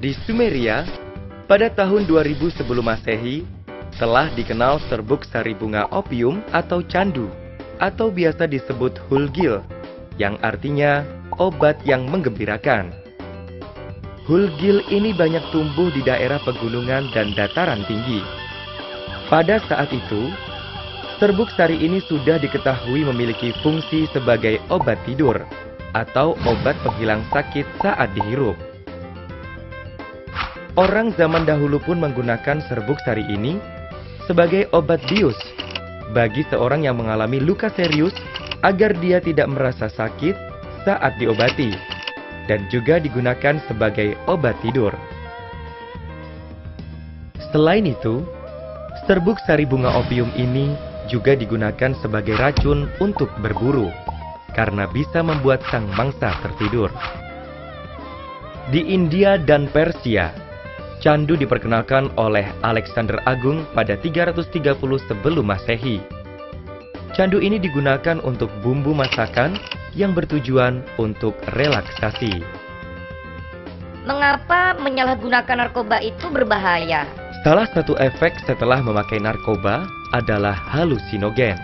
Di Sumeria, pada tahun 2000 sebelum Masehi, telah dikenal serbuk sari bunga opium atau candu, atau biasa disebut hulgil, yang artinya obat yang menggembirakan. Hulgil ini banyak tumbuh di daerah pegunungan dan dataran tinggi. Pada saat itu, serbuk sari ini sudah diketahui memiliki fungsi sebagai obat tidur atau obat penghilang sakit saat dihirup. Orang zaman dahulu pun menggunakan serbuk sari ini sebagai obat bius bagi seorang yang mengalami luka serius agar dia tidak merasa sakit saat diobati, dan juga digunakan sebagai obat tidur. Selain itu, serbuk sari bunga opium ini juga digunakan sebagai racun untuk berburu, karena bisa membuat sang mangsa tertidur. Di India dan Persia, candu diperkenalkan oleh Alexander Agung pada 330 sebelum Masehi. Candu ini digunakan untuk bumbu masakan yang bertujuan untuk relaksasi. Mengapa menyalahgunakan narkoba itu berbahaya? Salah satu efek setelah memakai narkoba adalah halusinogen.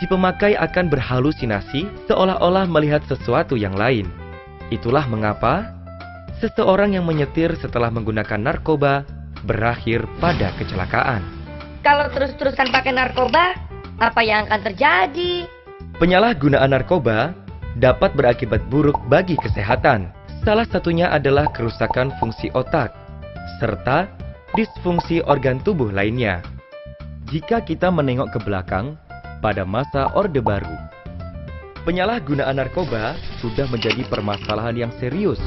Si pemakai akan berhalusinasi seolah-olah melihat sesuatu yang lain. Itulah mengapa seseorang yang menyetir setelah menggunakan narkoba berakhir pada kecelakaan. Kalau terus-terusan pakai narkoba, apa yang akan terjadi? Penyalahgunaan narkoba dapat berakibat buruk bagi kesehatan. Salah satunya adalah kerusakan fungsi otak, serta disfungsi organ tubuh lainnya. Jika kita menengok ke belakang, pada masa Orde Baru, penyalahgunaan narkoba sudah menjadi permasalahan yang serius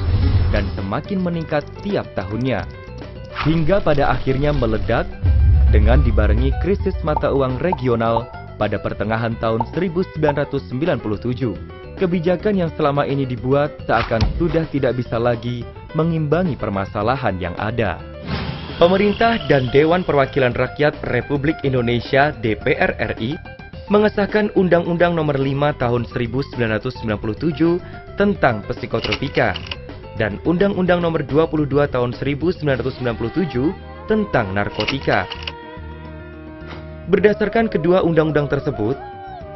dan semakin meningkat tiap tahunnya, hingga pada akhirnya meledak dengan dibarengi krisis mata uang regional pada pertengahan tahun 1997. Kebijakan yang selama ini dibuat seakan sudah tidak bisa lagi mengimbangi permasalahan yang ada. Pemerintah dan Dewan Perwakilan Rakyat Republik Indonesia (DPR RI) mengesahkan Undang-Undang Nomor 5 Tahun 1997 tentang psikotropika dan Undang-Undang Nomor 22 Tahun 1997 tentang narkotika. Berdasarkan kedua undang-undang tersebut,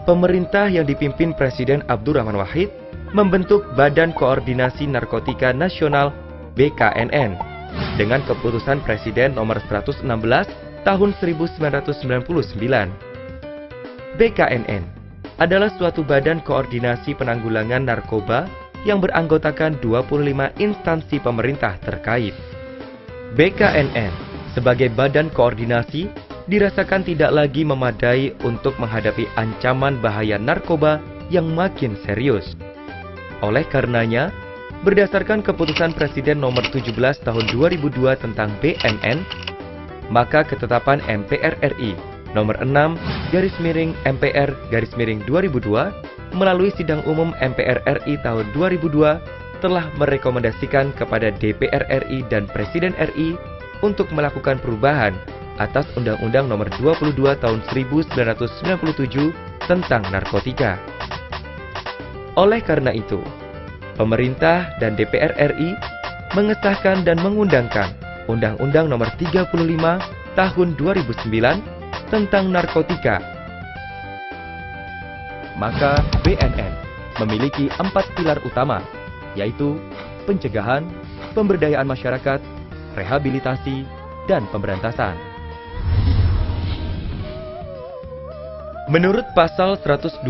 pemerintah yang dipimpin Presiden Abdurrahman Wahid membentuk Badan Koordinasi Narkotika Nasional (BKNN) dengan keputusan Presiden Nomor 116 Tahun 1999. BKNN adalah suatu badan koordinasi penanggulangan narkoba yang beranggotakan 25 instansi pemerintah terkait. BKNN sebagai badan koordinasi dirasakan tidak lagi memadai untuk menghadapi ancaman bahaya narkoba yang makin serius. Oleh karenanya, berdasarkan keputusan Presiden Nomor 17 Tahun 2002 tentang BNN, maka ketetapan MPR RI Nomor 6/MPR/2002 melalui Sidang Umum MPR RI tahun 2002 telah merekomendasikan kepada DPR RI dan Presiden RI untuk melakukan perubahan atas Undang-Undang Nomor 22 Tahun 1997 tentang narkotika. Oleh karena itu, pemerintah dan DPR RI mengesahkan dan mengundangkan Undang-Undang Nomor 35 Tahun 2009 tentang narkotika. Maka BNN memiliki 4 pilar utama, yaitu pencegahan, pemberdayaan masyarakat, rehabilitasi, dan pemberantasan. Menurut pasal 127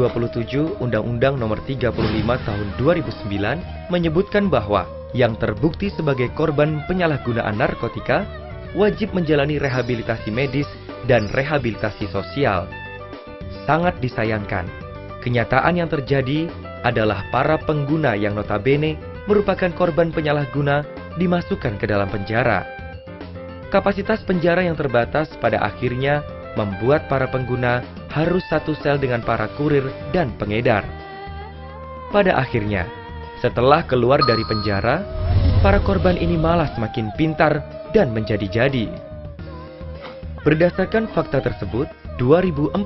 Undang-Undang Nomor 35 Tahun 2009 menyebutkan bahwa yang terbukti sebagai korban penyalahgunaan narkotika wajib menjalani rehabilitasi medis dan rehabilitasi sosial. Sangat disayangkan, kenyataan yang terjadi adalah para pengguna yang notabene merupakan korban penyalahguna dimasukkan ke dalam penjara. Kapasitas penjara yang terbatas pada akhirnya membuat para pengguna harus satu sel dengan para kurir dan pengedar. Pada akhirnya, setelah keluar dari penjara, para korban ini malah semakin pintar dan menjadi-jadi. Berdasarkan fakta tersebut, 2014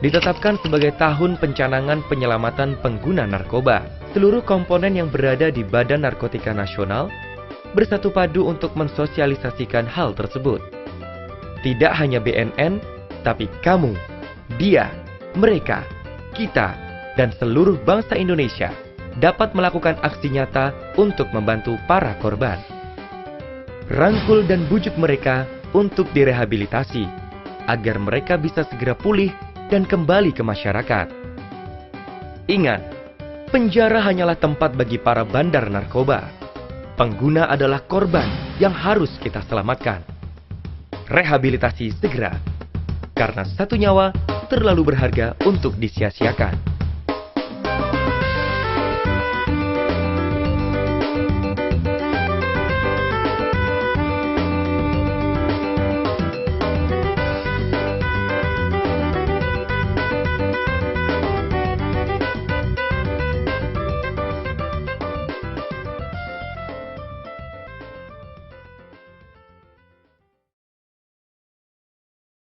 ditetapkan sebagai tahun pencanangan penyelamatan pengguna narkoba. Seluruh komponen yang berada di Badan Narkotika Nasional bersatu padu untuk mensosialisasikan hal tersebut. Tidak hanya BNN, tapi kamu, dia, mereka, kita, dan seluruh bangsa Indonesia dapat melakukan aksi nyata untuk membantu para korban. Rangkul dan bujuk mereka untuk direhabilitasi, agar mereka bisa segera pulih dan kembali ke masyarakat. Ingat, penjara hanyalah tempat bagi para bandar narkoba. Pengguna adalah korban yang harus kita selamatkan. Rehabilitasi segera, karena satu nyawa terlalu berharga untuk disia-siakan.